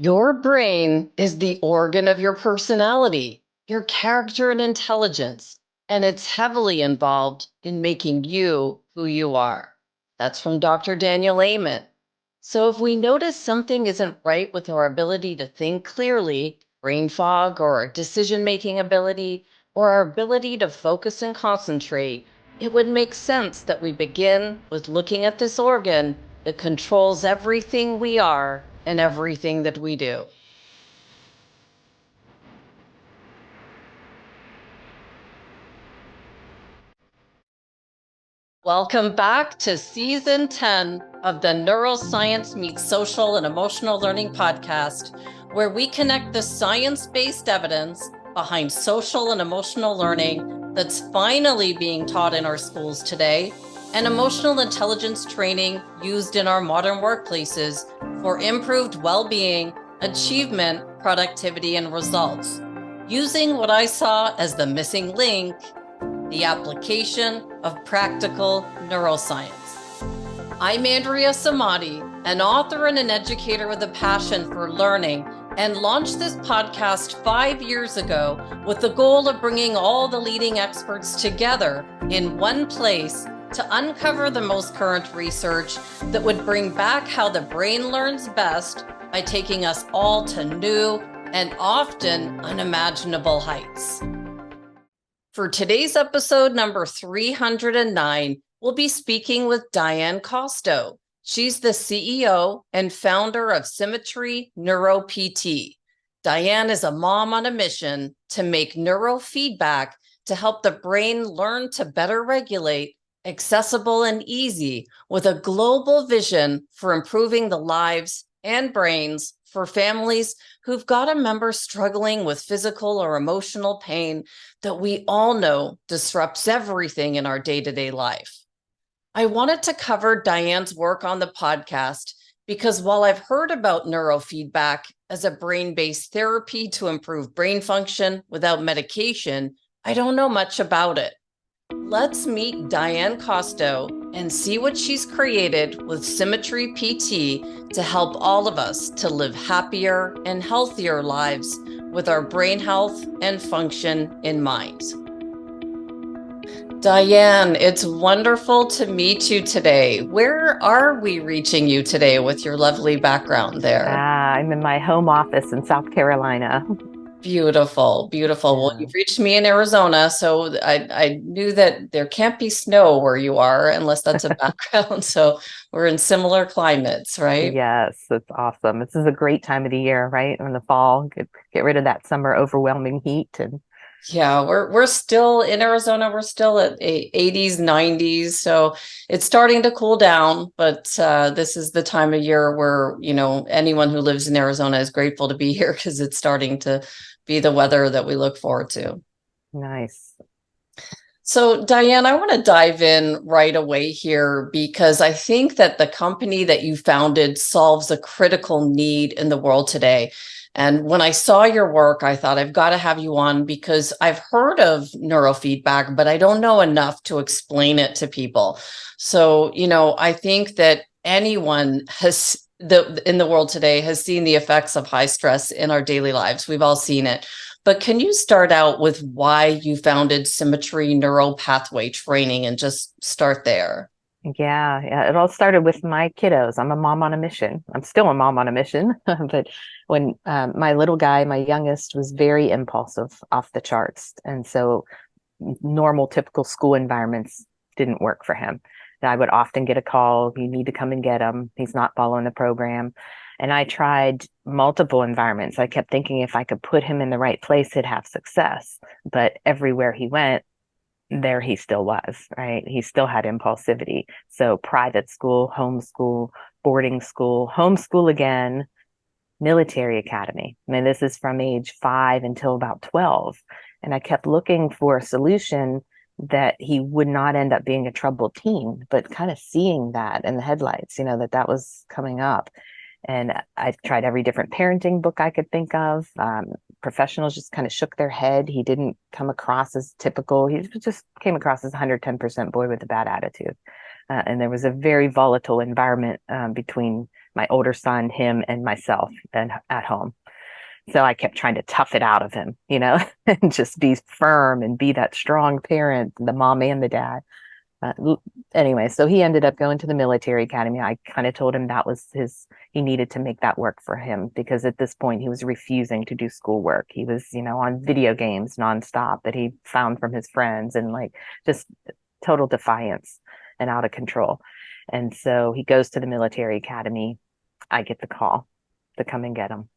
Your brain is the organ of your personality, your character and intelligence, and it's heavily involved in making you who you are. That's from Dr. Daniel Amen. So if we notice something isn't right with our ability to think clearly, brain fog or decision-making ability, or our ability to focus and concentrate, it would make sense that we begin with looking at this organ that controls everything we are and everything that we do. Welcome back to Season 10 of the Neuroscience Meets Social and Emotional Learning podcast, where we connect the science-based evidence behind social and emotional learning that's finally being taught in our schools today, and emotional intelligence training used in our modern workplaces for improved well-being, achievement, productivity, and results, using what I saw as the missing link: the application of practical neuroscience. I'm Andrea Samadi, an author and an educator with a passion for learning, and launched this podcast 5 years ago with the goal of bringing all the leading experts together in one place to uncover the most current research that would bring back how the brain learns best by taking us all to new and often unimaginable heights. For today's episode number 309, we'll be speaking with Dianne Kosto. She's the CEO and founder of SYMMETRY Neuro-PT. Dianne is a mom on a mission to make neurofeedback to help the brain learn to better regulate, accessible and easy, with a global vision for improving the lives and brains for families who've got a member struggling with physical or emotional pain that we all know disrupts everything in our day-to-day life. I wanted to cover Dianne's work on the podcast because while I've heard about neurofeedback as a brain-based therapy to improve brain function without medication, I don't know much about it. Let's meet Dianne Kosto and see what she's created with SYMMETRY PT to help all of us to live happier and healthier lives with our brain health and function in mind. Dianne, it's wonderful to meet you today. Where are we reaching you today with your lovely background there? I'm in my home office in South Carolina. Beautiful, beautiful. Yeah. Well, you've reached me in Arizona, so I knew that there can't be snow where you are unless that's a background. So we're in similar climates, right? Yes, it's awesome. This is a great time of the year, right? In the fall, get rid of that summer overwhelming heat. And Yeah, we're still in Arizona. We're still at 80s, 90s, so it's starting to cool down. But this is the time of year where, anyone who lives in Arizona is grateful to be here because it's starting to be the weather that we look forward to. nice. So, Dianne, I want to dive in right away here because I think that the company that you founded solves a critical need in the world today. And when I saw your work, I thought I've got to have you on because I've heard of neurofeedback, but I don't know enough to explain it to people. So, I think that anyone in the world today has seen the effects of high stress in our daily lives. We've all seen it. But can you start out with why you founded SYMMETRY Neural Pathway Training and just start there? Yeah. It all started with my kiddos. I'm a mom on a mission. I'm still a mom on a mission. But when my little guy, my youngest, was very impulsive, off the charts. And so normal, typical school environments didn't work for him. I would often get a call, you need to come and get him. He's not following the program. And I tried multiple environments. I kept thinking if I could put him in the right place, he'd have success. But everywhere he went, there he still was, right? He still had impulsivity. So private school, homeschool, boarding school, homeschool again, military academy. I mean, this is from age 5 until about 12. And I kept looking for a solution that he would not end up being a troubled teen, but kind of seeing that in the headlights, that was coming up. And I tried every different parenting book I could think of. Professionals just kind of shook their head. He didn't come across as typical. He just came across as 110% boy with a bad attitude. And there was a very volatile environment between my older son, him, and myself, and at home. So I kept trying to tough it out of him, and just be firm and be that strong parent, the mom and the dad. Anyway, so he ended up going to the military academy. I kind of told him that was he needed to make that work for him, because at this point he was refusing to do schoolwork. He was, on video games nonstop that he found from his friends, and like just total defiance and out of control. And so he goes to the military academy. I get the call to come and get him.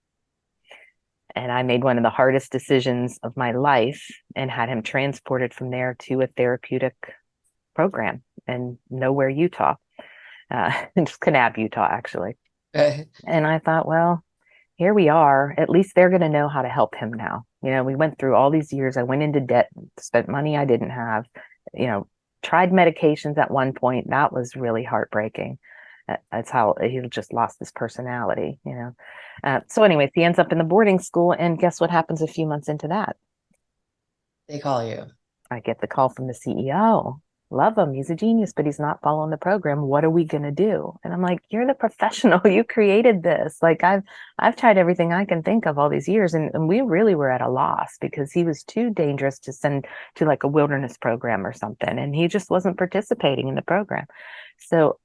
And I made one of the hardest decisions of my life and had him transported from there to a therapeutic program in Nowhere, Utah, just Kanab, Utah, actually. And I thought, well, here we are. At least they're going to know how to help him now. We went through all these years. I went into debt, spent money I didn't have, tried medications at one point. That was really heartbreaking. That's how he just lost his personality, So anyways, he ends up in the boarding school, and guess what happens a few months into that? They call you. I get the call from the CEO. Love him. He's a genius, but he's not following the program. What are we going to do? And I'm like, you're the professional. You created this. Like I've tried everything I can think of all these years. And we really were at a loss, because he was too dangerous to send to like a wilderness program or something. And he just wasn't participating in the program. So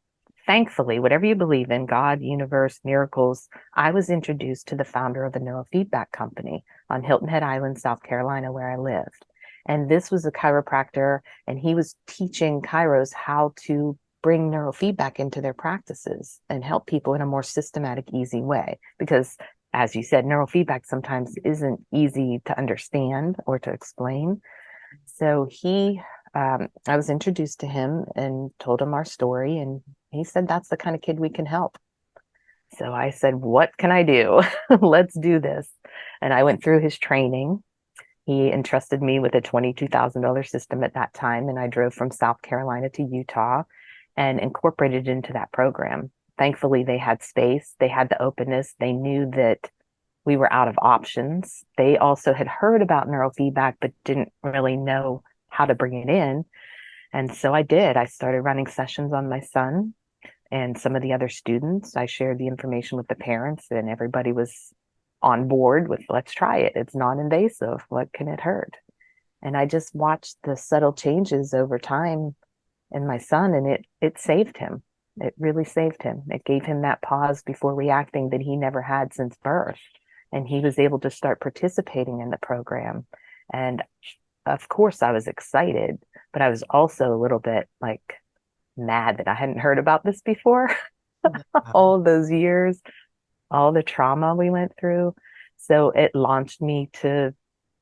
thankfully, whatever you believe in, God, universe, miracles, I was introduced to the founder of the Neurofeedback company on Hilton Head Island, South Carolina, where I lived. And this was a chiropractor, and he was teaching chiros how to bring neurofeedback into their practices and help people in a more systematic, easy way. Because, as you said, neurofeedback sometimes isn't easy to understand or to explain. So I was introduced to him and told him our story, and he said, that's the kind of kid we can help. So I said, what can I do? Let's do this. And I went through his training. He entrusted me with a $22,000 system at that time, and I drove from South Carolina to Utah and incorporated it into that program. Thankfully, they had space, they had the openness, they knew that we were out of options. They also had heard about neurofeedback, but didn't really know how to bring it in. And so I did. I started running sessions on my son and some of the other students. I shared the information with the parents, and everybody was on board with, let's try it. It's non-invasive. What can it hurt? And I just watched the subtle changes over time in my son, and it saved him. It really saved him. It gave him that pause before reacting that he never had since birth. And he was able to start participating in the program. And of course, I was excited, but I was also a little bit like mad that I hadn't heard about this before. All those years, all the trauma we went through. So it launched me to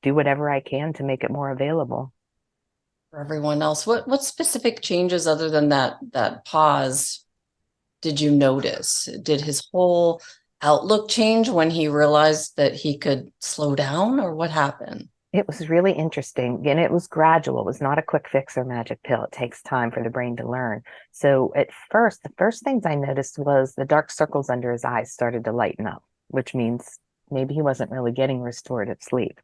do whatever I can to make it more available For everyone else. What specific changes other than that pause did you notice? Did his whole outlook change when he realized that he could slow down, or what happened? It was really interesting, and it was gradual. It was not a quick fix or magic pill. It takes time for the brain to learn. So at first, the first things I noticed was the dark circles under his eyes started to lighten up, which means maybe he wasn't really getting restorative sleep.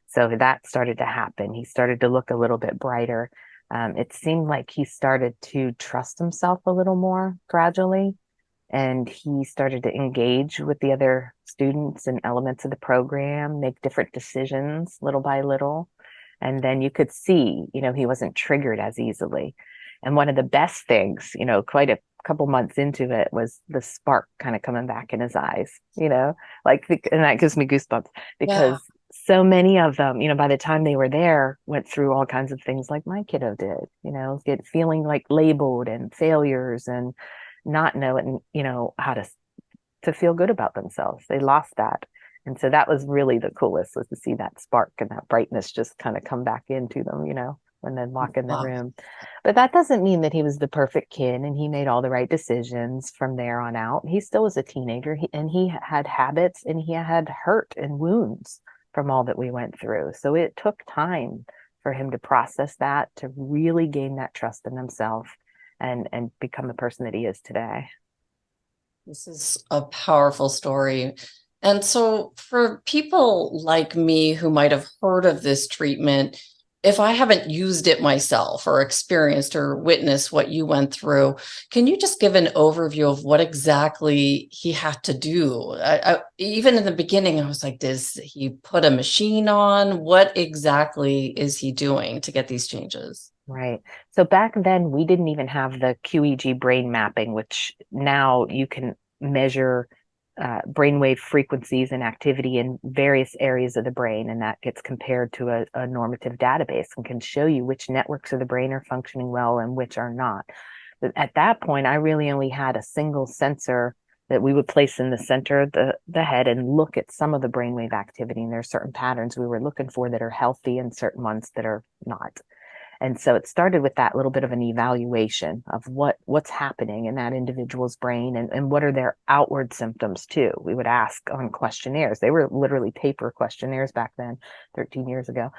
So that started to happen. He started to look a little bit brighter. It seemed like he started to trust himself a little more gradually. And he started to engage with the other students and elements of the program, make different decisions little by little. And then you could see, he wasn't triggered as easily. And one of the best things, quite a couple months into it, was the spark kind of coming back in his eyes, and that gives me goosebumps, because so many of them, by the time they were there, went through all kinds of things like my kiddo did, feeling like labeled and failures and not knowing, how to feel good about themselves. They lost that. And so that was really the coolest, was to see that spark and that brightness just kind of come back into them, when they walk in the room. But that doesn't mean that he was the perfect kid and he made all the right decisions from there on out. He still was a teenager, and he had habits, and he had hurt and wounds from all that we went through. So it took time for him to process that, to really gain that trust in himself and become the person that he is today. This is a powerful story. And so for people like me who might have heard of this treatment, if I haven't used it myself or experienced or witnessed what you went through, can you just give an overview of what exactly he had to do? Even in the beginning, I was like, does he put a machine on? What exactly is he doing to get these changes? Right. So back then, we didn't even have the QEEG brain mapping, which now you can measure brainwave frequencies and activity in various areas of the brain, and that gets compared to a normative database and can show you which networks of the brain are functioning well and which are not. But at that point, I really only had a single sensor that we would place in the center of the head and look at some of the brainwave activity. And there are certain patterns we were looking for that are healthy and certain ones that are not. And so it started with that little bit of an evaluation of what's happening in that individual's brain and what are their outward symptoms too. We would ask on questionnaires. They were literally paper questionnaires back then, 13 years ago.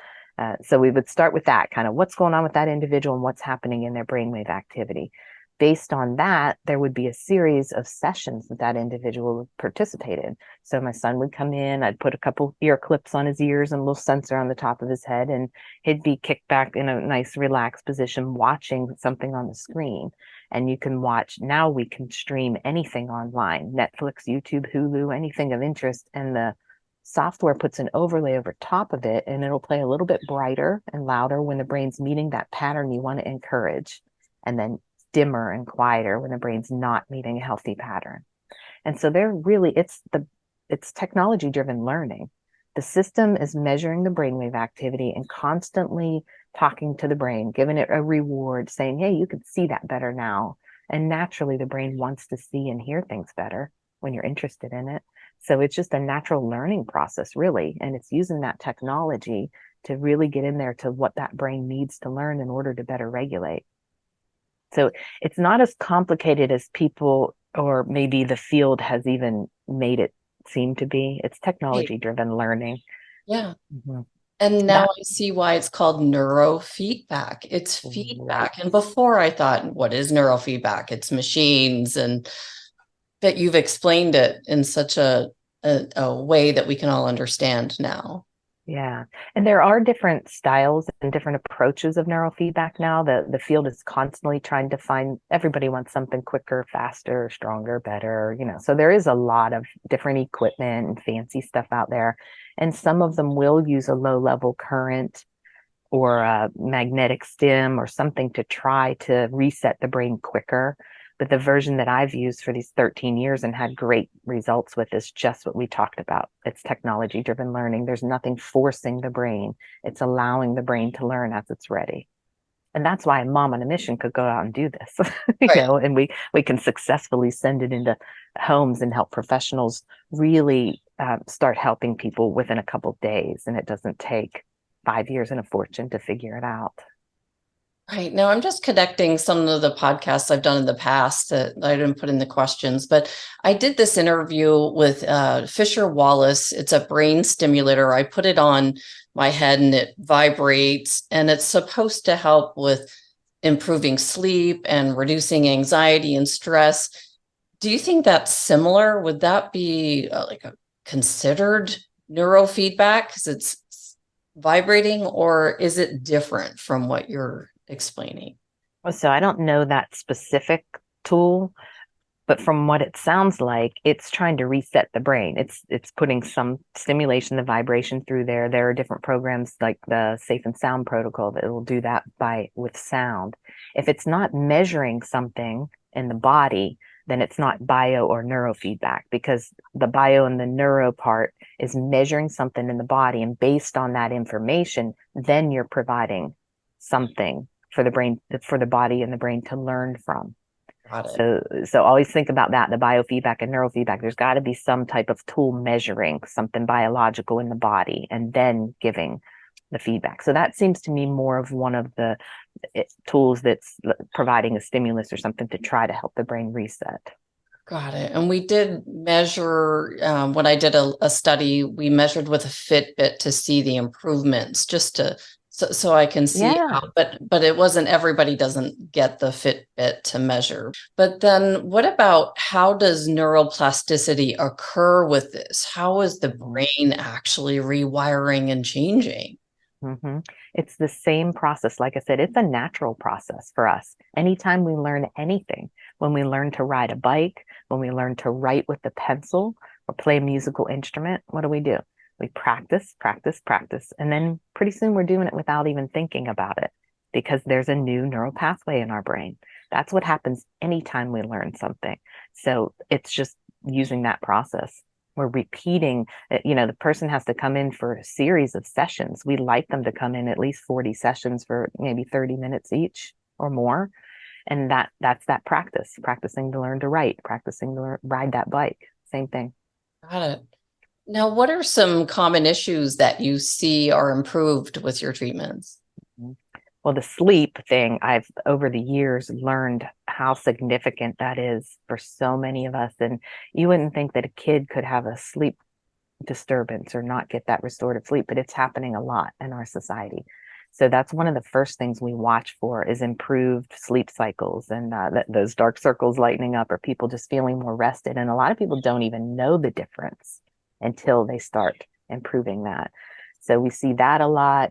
So we would start with that kind of what's going on with that individual and what's happening in their brainwave activity. Based on that, there would be a series of sessions that that individual would participate in. So my son would come in, I'd put a couple ear clips on his ears and a little sensor on the top of his head, and he'd be kicked back in a nice relaxed position watching something on the screen. And you can watch, now we can stream anything online, Netflix, YouTube, Hulu, anything of interest. And the software puts an overlay over top of it, and it'll play a little bit brighter and louder when the brain's meeting that pattern you want to encourage, and then dimmer and quieter when the brain's not meeting a healthy pattern. And so they're really, it's technology driven learning. The system is measuring the brainwave activity and constantly talking to the brain, giving it a reward, saying, hey, you can see that better now. And naturally, the brain wants to see and hear things better when you're interested in it. So it's just a natural learning process, really. And it's using that technology to really get in there to what that brain needs to learn in order to better regulate. So it's not as complicated as people or maybe the field has even made it seem to be. It's Right. technology driven learning. Yeah. Mhm. And now That I see why it's called neurofeedback. It's right. feedback. And before I thought, what is neurofeedback? It's machines. And but you've explained it in such a way that we can all understand now. Yeah. And there are different styles and different approaches of neurofeedback now. The field is constantly trying to find everybody wants something quicker, faster, stronger, better, So there is a lot of different equipment and fancy stuff out there. And some of them will use a low level current or a magnetic stim or something to try to reset the brain quicker. But the version that I've used for these 13 years and had great results with is just what we talked about. It's technology driven learning. There's nothing forcing the brain. It's allowing the brain to learn as it's ready. And that's why a mom on a mission could go out and do this, Right. and we can successfully send it into homes and help professionals really start helping people within a couple of days. And it doesn't take 5 years and a fortune to figure it out. Right. Now I'm just connecting some of the podcasts I've done in the past that I didn't put in the questions, but I did this interview with Fisher Wallace. It's a brain stimulator. I put it on my head and it vibrates, and it's supposed to help with improving sleep and reducing anxiety and stress. Do you think that's similar? Would that be like a considered neurofeedback because it's vibrating, or is it different from what you're explaining? So I don't know that specific tool, but from what it sounds like, it's trying to reset the brain. It's putting some stimulation, the vibration through there. There are different programs like the Safe and Sound protocol that will do that by with sound. If it's not measuring something in the body, then it's not bio or neurofeedback, because the bio and the neuro part is measuring something in the body, and based on that information, then you're providing something for the brain, for the body and the brain to learn from. Got it. So always think about that, the biofeedback and neurofeedback. There's got to be some type of tool measuring something biological in the body and then giving the feedback. So that seems to me more of one of the tools that's providing a stimulus or something to try to help the brain reset. Got it. And we did measure, when I did a study, we measured with a Fitbit to see the improvements, just to so I can see Yeah. how, but it wasn't, everybody doesn't get the Fitbit to measure. But then what about, how does neuroplasticity occur with this? How is the brain actually rewiring and changing? Hmm. It's the same process. Like I said, it's a natural process for us. Anytime we learn anything, when we learn to ride a bike, when we learn to write with a pencil or play a musical instrument, what do? We practice, practice, practice. And then pretty soon we're doing it without even thinking about it because there's a new neural pathway in our brain. That's what happens anytime we learn something. So it's just using that process. We're repeating, the person has to come in for a series of sessions. We like them to come in at least 40 sessions for maybe 30 minutes each or more. And that's that practice, practicing to learn to write, practicing to ride that bike. Same thing. Got it. Now, what are some common issues that you see are improved with your treatments? Well, the sleep thing, I've over the years learned how significant that is for so many of us. And you wouldn't think that a kid could have a sleep disturbance or not get that restorative sleep, but it's happening a lot in our society. So that's one of the first things we watch for is improved sleep cycles and those dark circles lightening up or people just feeling more rested. And a lot of people don't even know the difference until they start improving that. So we see that a lot.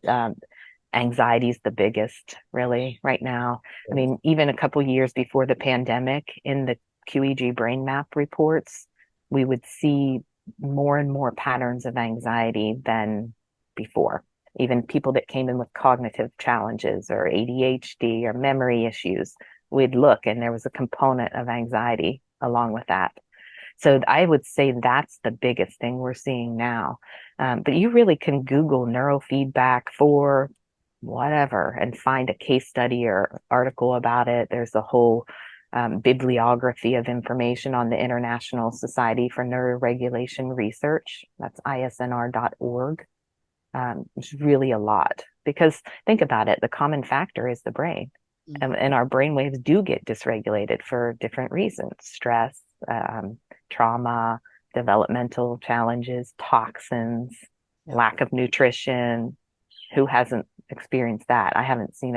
Anxiety is the biggest really right now. I mean, even a couple years before the pandemic in the QEEG brain map reports, we would see more and more patterns of anxiety than before. Even people that came in with cognitive challenges or ADHD or memory issues, we'd look and there was a component of anxiety along with that. So I would say that's the biggest thing we're seeing now. But you really can Google neurofeedback for whatever and find a case study or article about it. There's a whole bibliography of information on the International Society for Neuroregulation Research. That's isnr.org. It's really a lot because think about it. The common factor is the brain. And our brain waves do get dysregulated for different reasons, stress, trauma, developmental challenges, toxins, lack of nutrition. Who hasn't experienced that? I haven't seen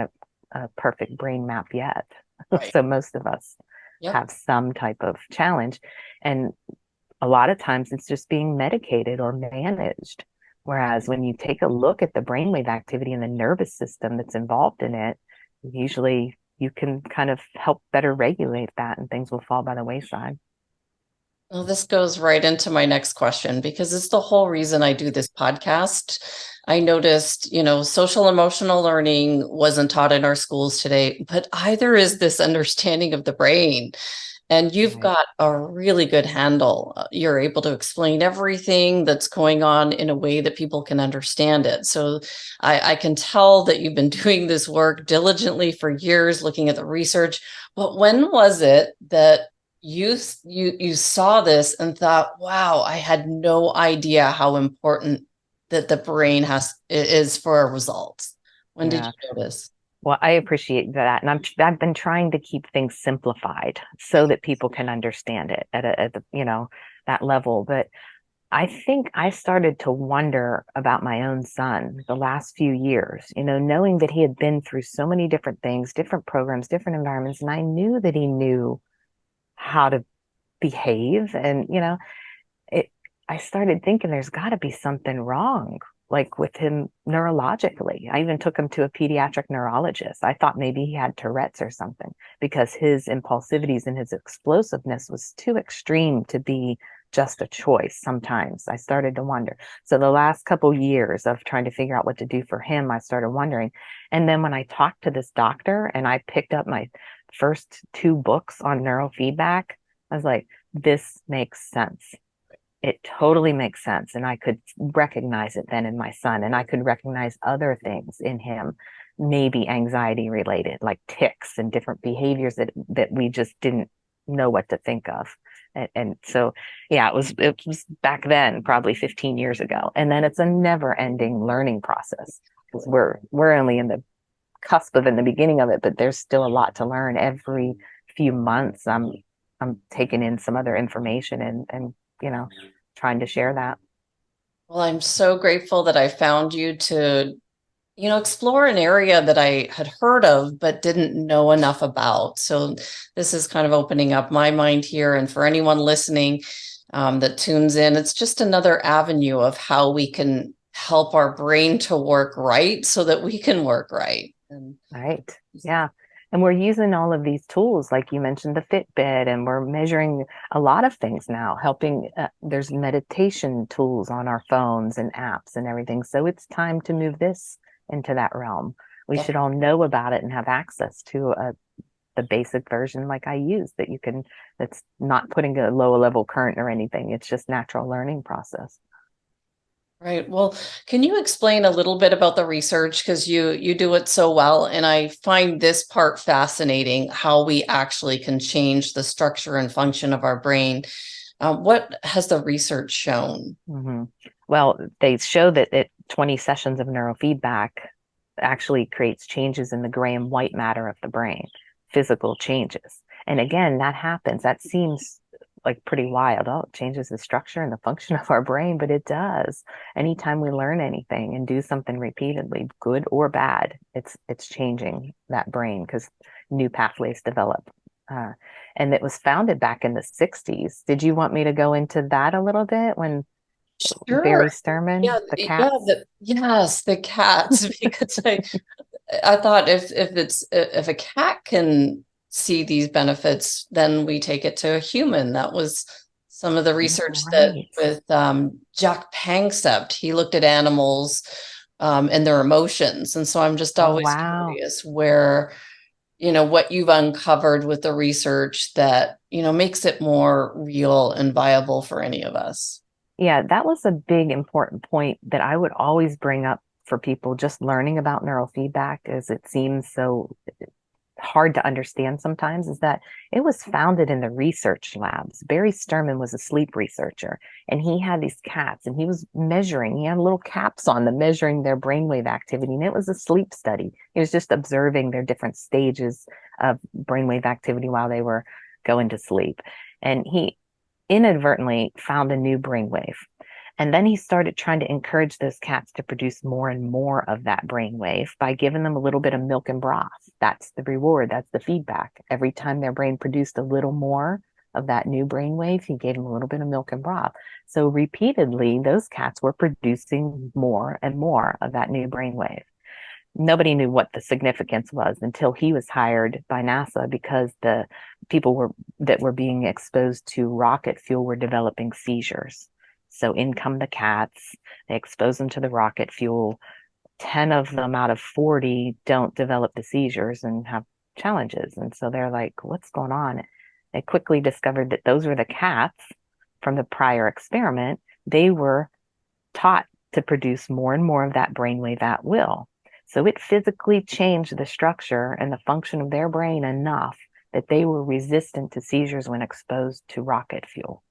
a perfect brain map yet. Right. So most of us have some type of challenge. And a lot of times it's just being medicated or managed. Whereas when you take a look at the brainwave activity and the nervous system that's involved in it, usually you can kind of help better regulate that and things will fall by the wayside. Well, this goes right into my next question because it's the whole reason I do this podcast. I noticed, social emotional learning wasn't taught in our schools today, but either is this understanding of the brain. And you've got a really good handle. You're able to explain everything that's going on in a way that people can understand it. So I can tell that you've been doing this work diligently for years, looking at the research. But when was it that you saw this and thought, wow, I had no idea how important that the brain is for our results? When did you notice? Well, I appreciate that. And I've been trying to keep things simplified so that people can understand it at that level. But I think I started to wonder about my own son the last few years, knowing that he had been through so many different things, different programs, different environments. And I knew that he knew how to behave. And, I started thinking there's got to be something wrong, like with him neurologically. I even took him to a pediatric neurologist. I thought maybe he had Tourette's or something because his impulsivities and his explosiveness was too extreme to be just a choice. Sometimes I started to wonder. So the last couple years of trying to figure out what to do for him, I started wondering. And then when I talked to this doctor and I picked up my first 2 books on neurofeedback, I was like, this makes sense. It totally makes sense. And I could recognize it then in my son, and I could recognize other things in him, maybe anxiety related, like tics and different behaviors that we just didn't know what to think of. And so, yeah, it was back then, probably 15 years ago. And then it's a never ending learning process because we're only in the cusp of in the beginning of it, but there's still a lot to learn. Every few months, I'm taking in some other information and trying to share that. Well, I'm so grateful that I found you to, explore an area that I had heard of but didn't know enough about. So this is kind of opening up my mind here. And for anyone listening that tunes in, it's just another avenue of how we can help our brain to work right so that we can work right. Right. Yeah. And we're using all of these tools, like you mentioned, the Fitbit, and we're measuring a lot of things now, helping. There's meditation tools on our phones and apps and everything. So it's time to move this into that realm. We should all know about it and have access to the basic version like I use that's not putting a low level current or anything. It's just natural learning process. Right. Well, can you explain a little bit about the research? Because you do it so well, and I find this part fascinating, how we actually can change the structure and function of our brain. What has the research shown? Mm-hmm. Well, they show that 20 sessions of neurofeedback actually creates changes in the gray and white matter of the brain, physical changes. And again, that happens. That seems like pretty wild. Oh, it changes the structure and the function of our brain, but it does. Anytime we learn anything and do something repeatedly, good or bad, it's changing that brain because new pathways develop. And it was founded back in the 60s. Did you want me to go into that a little bit when Sure. Barry Sturman, Yeah, the yeah, cats? yes, the cats. Because I thought if a cat can see these benefits, then we take it to a human. That was some of the research that Right. with Jack Panksepp, he looked at animals and their emotions. And so I'm just Oh, always wow. curious where, what you've uncovered with the research that, makes it more real and viable for any of us. Yeah, that was a big important point that I would always bring up for people just learning about neurofeedback, as it seems so hard to understand sometimes, is that it was founded in the research labs. Barry Sturman was a sleep researcher, and he had these cats, and he was measuring, he had little caps on them, measuring their brainwave activity, and it was a sleep study. He was just observing their different stages of brainwave activity while they were going to sleep. And he inadvertently found a new brainwave. And then he started trying to encourage those cats to produce more and more of that brainwave by giving them a little bit of milk and broth. That's the reward. That's the feedback. Every time their brain produced a little more of that new brainwave, he gave them a little bit of milk and broth. So repeatedly, those cats were producing more and more of that new brainwave. Nobody knew what the significance was until he was hired by NASA because the people that were being exposed to rocket fuel were developing seizures. So in come the cats, they expose them to the rocket fuel. 10 of them out of 40 don't develop the seizures and have challenges. And so they're like, what's going on? They quickly discovered that those were the cats from the prior experiment. They were taught to produce more and more of that brainwave at will. So it physically changed the structure and the function of their brain enough that they were resistant to seizures when exposed to rocket fuel.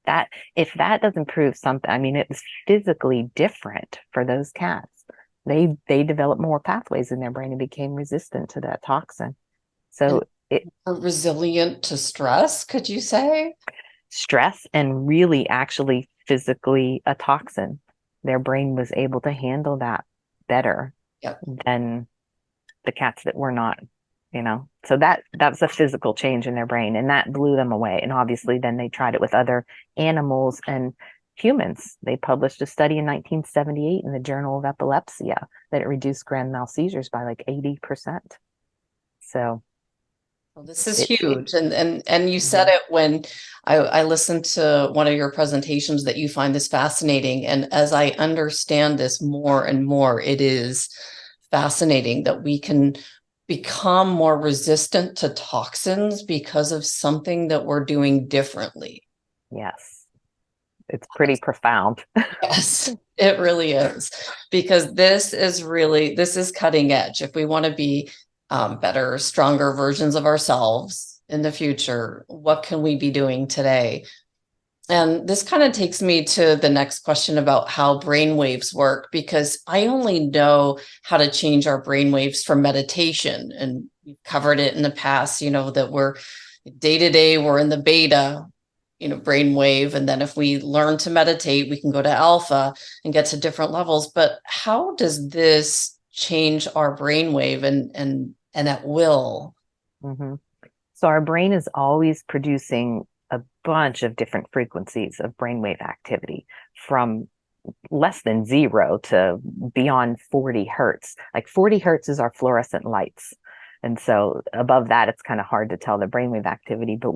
That, if that doesn't prove something, I mean, it was physically different for those cats. They developed more pathways in their brain and became resistant to that toxin. And So it resilient to stress, could you say? stress and really actually physically a toxin. Their brain was able to handle that better Yep. than the cats that were not. So that was a physical change in their brain, and that blew them away. And obviously then they tried it with other animals and humans. They published a study in 1978 in the Journal of Epilepsy that it reduced grand mal seizures by like 80%. So Well, this is it huge. And you said mhm. it when I listened to one of your presentations that you find this fascinating. And as I understand this more and more, it is fascinating that we can become more resistant to toxins because of something that we're doing differently. Yes, it's pretty profound. Yes, it really is. Because this is cutting edge. If we want to be better, stronger versions of ourselves in the future, what can we be doing today? And this kind of takes me to the next question about how brain waves work, because I only know how to change our brain waves from meditation. And we've covered it in the past, that we're day to day, we're in the beta, brainwave. And then if we learn to meditate, we can go to alpha and get to different levels. But how does this change our brainwave and at will? Mm-hmm. So our brain is always producing a bunch of different frequencies of brainwave activity from less than 0 to beyond 40 hertz. Like 40 hertz is our fluorescent lights. And so above that, it's kind of hard to tell the brainwave activity, but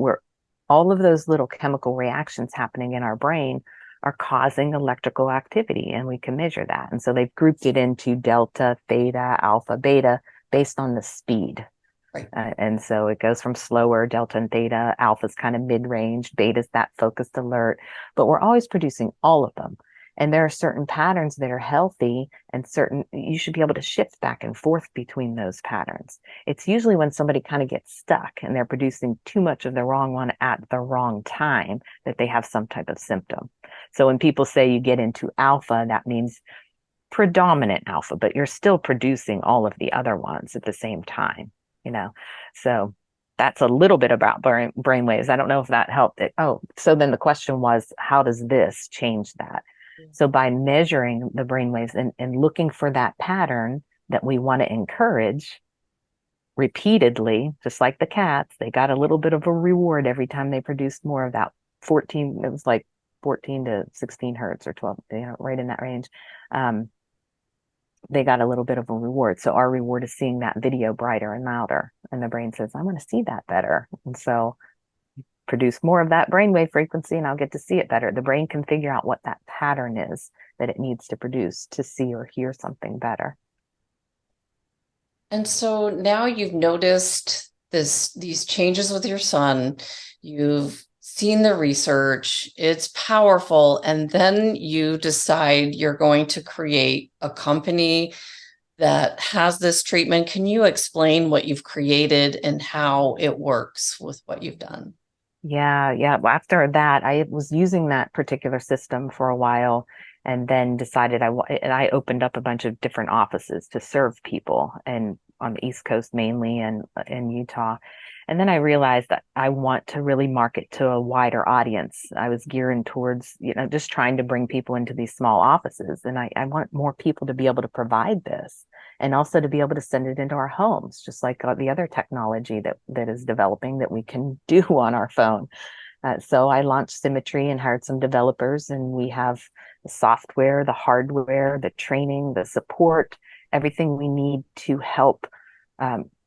all of those little chemical reactions happening in our brain are causing electrical activity, and we can measure that. And so they've grouped it into delta, theta, alpha, beta based on the speed. Right. And so it goes from slower, delta and theta, alpha's kind of mid-range, beta's that focused alert, but we're always producing all of them. And there are certain patterns that are healthy and you should be able to shift back and forth between those patterns. It's usually when somebody kind of gets stuck and they're producing too much of the wrong one at the wrong time that they have some type of symptom. So when people say you get into alpha, that means predominant alpha, but you're still producing all of the other ones at the same time, So that's a little bit about brain waves. I don't know if that helped it. Oh, so then the question was, how does this change that? So by measuring the brainwaves and looking for that pattern that we want to encourage repeatedly, just like the cats, they got a little bit of a reward every time they produced more of that 14, it was like 14 to 16 hertz or 12, right in that range. They got a little bit of a reward. So our reward is seeing that video brighter and louder. And the brain says, I want to see that better. And so produce more of that brainwave frequency and I'll get to see it better. The brain can figure out what that pattern is that it needs to produce to see or hear something better. And so now you've noticed these changes with your son, you've seen the research, it's powerful, and then you decide you're going to create a company that has this treatment. Can you explain what you've created and how it works with what you've done? Yeah. Well, after that, I was using that particular system for a while and then decided I opened up a bunch of different offices to serve people and on the East Coast mainly and in Utah. And then I realized that I want to really market to a wider audience. I was gearing towards, just trying to bring people into these small offices. And I want more people to be able to provide this and also to be able to send it into our homes, just like the other technology that is developing that we can do on our phone. So I launched SYMMETRY and hired some developers, and we have the software, the hardware, the training, the support, everything we need to help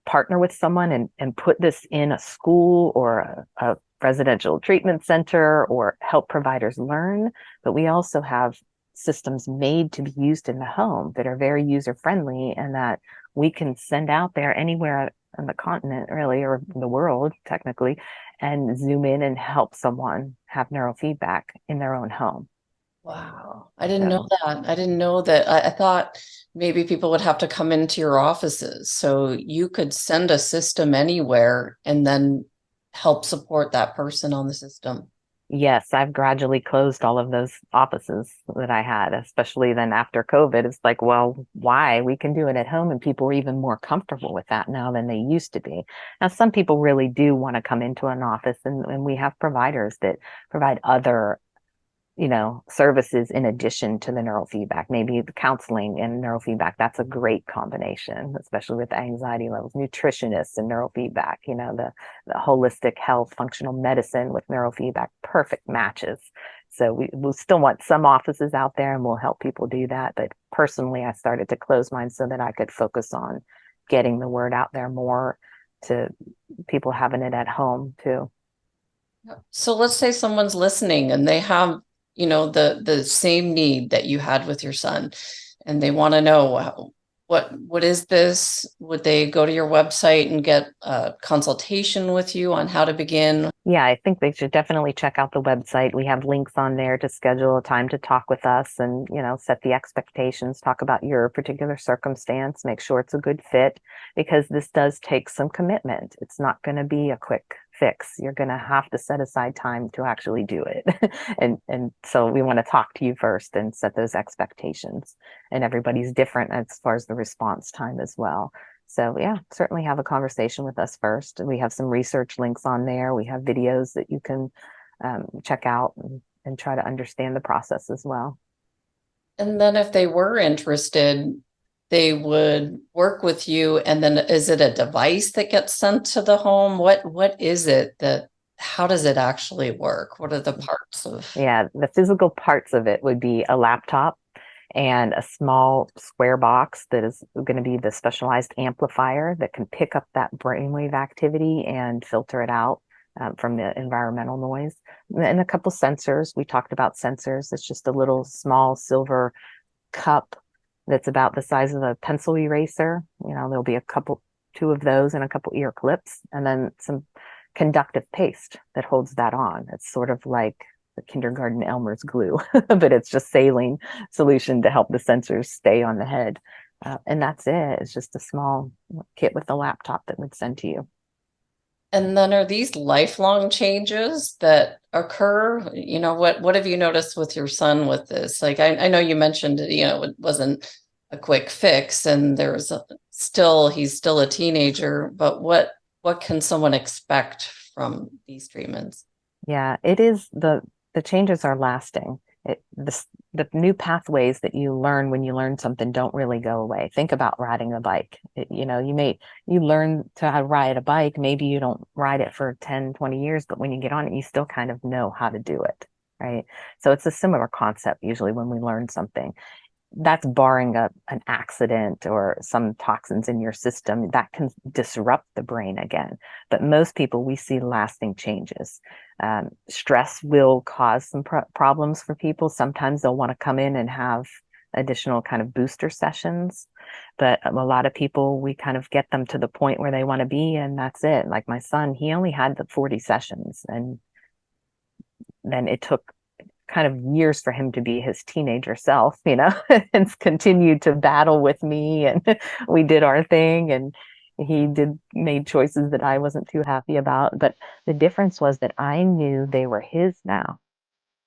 partner with someone and put this in a school or a residential treatment center or help providers learn. But we also have systems made to be used in the home that are very user-friendly and that we can send out there anywhere on the continent, really, or the world, technically, and zoom in and help someone have neurofeedback in their own home. Wow. I didn't know that. I didn't know that. I thought maybe people would have to come into your offices. So you could send a system anywhere and then help support that person on the system. Yes, I've gradually closed all of those offices that I had, especially then after COVID. It's like, well, why? We can do it at home, and people are even more comfortable with that now than they used to be. Now, some people really do want to come into an office, and we have providers that provide other services in addition to the neurofeedback, maybe the counseling and neurofeedback. That's a great combination, especially with the anxiety levels, nutritionists and neurofeedback, the holistic health, functional medicine with neurofeedback, perfect matches. So we still want some offices out there and we'll help people do that. But personally, I started to close mine so that I could focus on getting the word out there more to people having it at home too. So let's say someone's listening and they have the same need that you had with your son, and they want to know what is this? Would they go to your website and get a consultation with you on how to begin? Yeah, I think they should definitely check out the website. We have links on there to schedule a time to talk with us and, set the expectations, talk about your particular circumstance, make sure it's a good fit, because this does take some commitment. It's not going to be a quick fix. You're going to have to set aside time to actually do it. And so we want to talk to you first and set those expectations. And everybody's different as far as the response time as well. So yeah, certainly have a conversation with us first. We have some research links on there. We have videos that you can check out and try to understand the process as well. And then if they were interested, they would work with you. And then is it a device that gets sent to the home? What is it that how does it actually work? What are the parts of? Yeah, the physical parts of it would be a laptop and a small square box that is going to be the specialized amplifier that can pick up that brainwave activity and filter it out from the environmental noise. And a couple sensors. We talked about sensors. It's just a little small silver cup that's about the size of a pencil eraser. There'll be two of those and a couple ear clips, and then some conductive paste that holds that on. It's sort of like the kindergarten Elmer's glue, but it's just saline solution to help the sensors stay on the head. And that's it. It's just a small kit with a laptop that would send to you. And then are these lifelong changes that occur? What have you noticed with your son with this? Like, I know you mentioned, it wasn't a quick fix and he's still a teenager, but what can someone expect from these treatments? Yeah, it is the changes are lasting. The new pathways that you learn when you learn something don't really go away. Think about riding a bike. You learn to how to ride a bike. Maybe you don't ride it for 10, 20 years, but when you get on it, you still kind of know how to do it, right? So it's a similar concept usually when we learn something. That's barring an accident or some toxins in your system that can disrupt the brain again. But most people, we see lasting changes. Stress will cause some problems for people. Sometimes they'll want to come in and have additional kind of booster sessions. But a lot of people, we kind of get them to the point where they want to be, and that's it. Like my son, he only had the 40 sessions, and then it took kind of years for him to be his teenager self, and continued to battle with me. And we did our thing, and he made choices that I wasn't too happy about. But the difference was that I knew they were his now.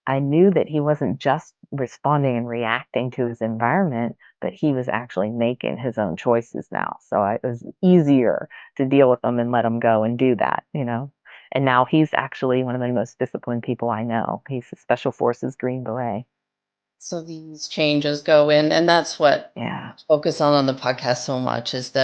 I knew that he wasn't just responding and reacting to his environment, but he was actually making his own choices now. So it was easier to deal with them and let him go and do that. And now he's actually one of the most disciplined people I know. He's a Special Forces Green Beret. So these changes go in, and that's what Yeah, focus on the podcast so much is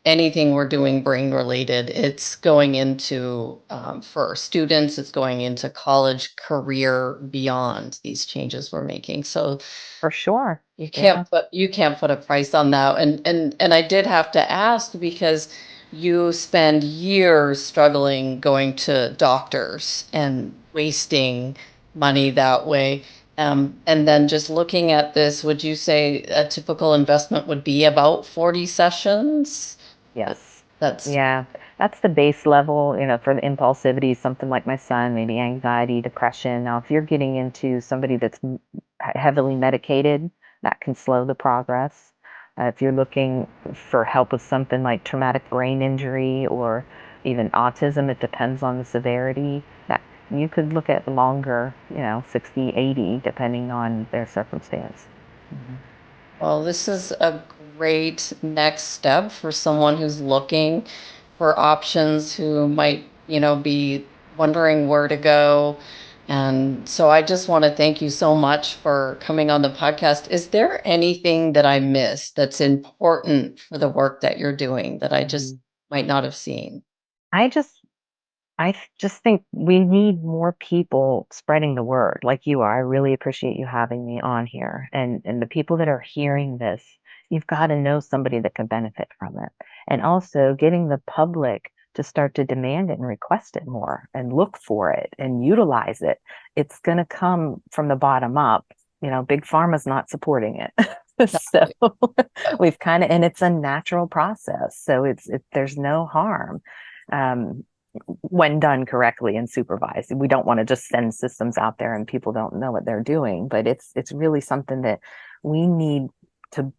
anything we're doing brain related, it's going into for students, it's going into college, career, beyond these changes we're making. So for sure. you Yeah. can't put a price on that. And I did have to ask because you spend years struggling going to doctors and wasting money that way. And then just looking at this, would you say a typical investment would be about 40 sessions? Yes. That's Yeah. That's the base level, for the impulsivity, something like my son, maybe anxiety, depression. Now, if you're getting into somebody that's heavily medicated, that can slow the progress. If you're looking for help with something like traumatic brain injury or even autism, it depends on the severity. That you could look at longer, 60, 80, depending on their circumstance. Mhm. Well, this is a great next step for someone who's looking for options, who might, be wondering where to go. And so I just want to thank you so much for coming on the podcast. Is there anything that I missed that's important for the work that you're doing that I just Mhm. might not have seen? I just I just think we need more people spreading the word like you are. I really appreciate you having me on here. And the people that are hearing this, you've got to know somebody that can benefit from it. And also getting the public to start to demand it and request it more and look for it and utilize it. It's going to come from the bottom up. Big pharma's not supporting it. So we've and it's a natural process. So there's no harm. Um, when done correctly and supervised. We don't want to just send systems out there and people don't know what they're doing, but it's really something that we need to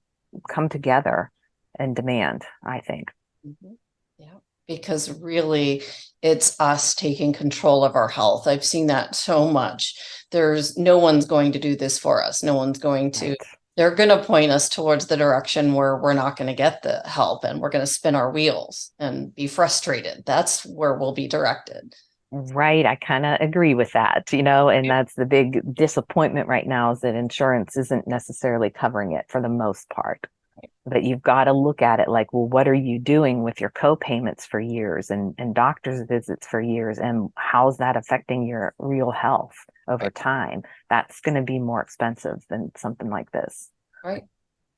come together and demand, I think. Mhm. Yeah, because really it's us taking control of our health. I've seen that so much. There's no one's going to do this for us. No one's going to, Right. they're going to point us towards the direction where we're not going to get the help and we're going to spin our wheels and be frustrated. That's where we'll be directed. Right. I kind of agree with that, and that's the big disappointment right now is that insurance isn't necessarily covering it for the most part. But you've got to look at it like, well, what are you doing with your co-payments for years and doctor's visits for years? And how's that affecting your real health over time? That's going to be more expensive than something like this. Right.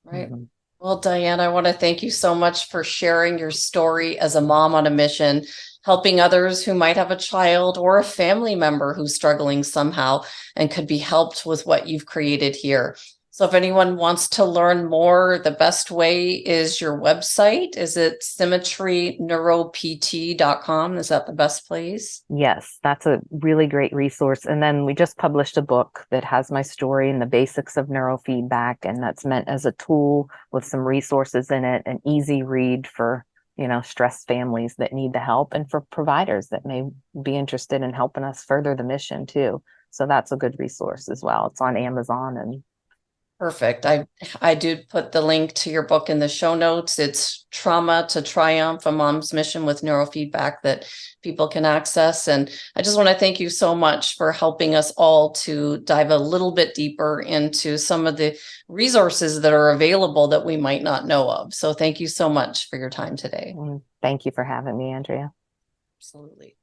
Mm-hmm. Well, Dianne, I want to thank you so much for sharing your story as a mom on a mission, helping others who might have a child or a family member who's struggling somehow and could be helped with what you've created here. So if anyone wants to learn more, the best way is your website. Is it SYMMETRY Neuro-PT.com? Is that the best place? Yes, that's a really great resource. And then we just published a book that has my story and the basics of neurofeedback, and that's meant as a tool with some resources in it, an easy read for, stressed families that need the help, and for providers that may be interested in helping us further the mission too. So that's a good resource as well. It's on Amazon. And perfect. I do put the link to your book in the show notes. It's Trauma to Triumph, a Mom's Mission with Neurofeedback, that people can access. And I just want to thank you so much for helping us all to dive a little bit deeper into some of the resources that are available that we might not know of. So thank you so much for your time today. Thank you for having me, Andrea. Absolutely.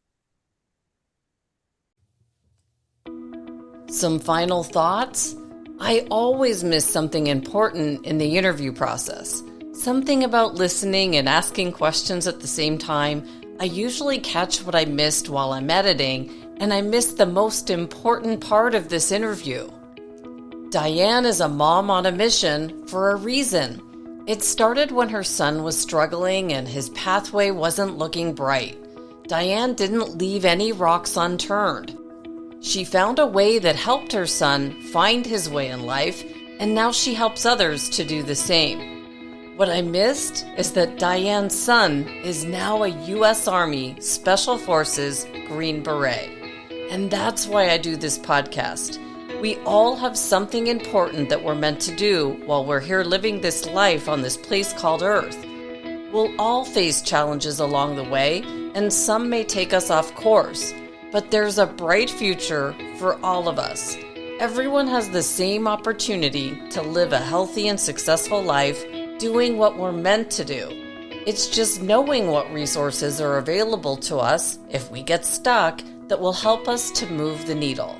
Some final thoughts? I always miss something important in the interview process. Something about listening and asking questions at the same time. I usually catch what I missed while I'm editing, and I miss the most important part of this interview. Dianne is a mom on a mission for a reason. It started when her son was struggling and his pathway wasn't looking bright. Dianne didn't leave any rocks unturned. She found a way that helped her son find his way in life, and now she helps others to do the same. What I missed is that Dianne's son is now a U.S. Army Special Forces Green Beret. And that's why I do this podcast. We all have something important that we're meant to do while we're here living this life on this place called Earth. We'll all face challenges along the way, and some may take us off course. But there's a bright future for all of us. Everyone has the same opportunity to live a healthy and successful life doing what we're meant to do. It's just knowing what resources are available to us if we get stuck that will help us to move the needle.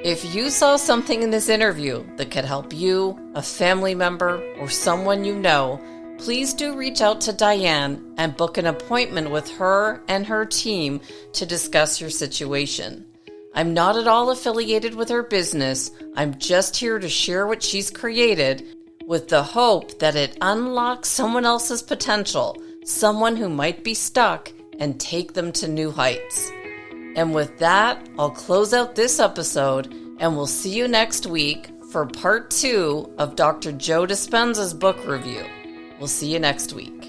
If you saw something in this interview that could help you, a family member, or someone you know, please do reach out to Dianne and book an appointment with her and her team to discuss your situation. I'm not at all affiliated with her business. I'm just here to share what she's created with the hope that it unlocks someone else's potential, someone who might be stuck, and take them to new heights. And with that, I'll close out this episode, and we'll see you next week for part 2 of Dr. Joe Dispenza's book review. We'll see you next week.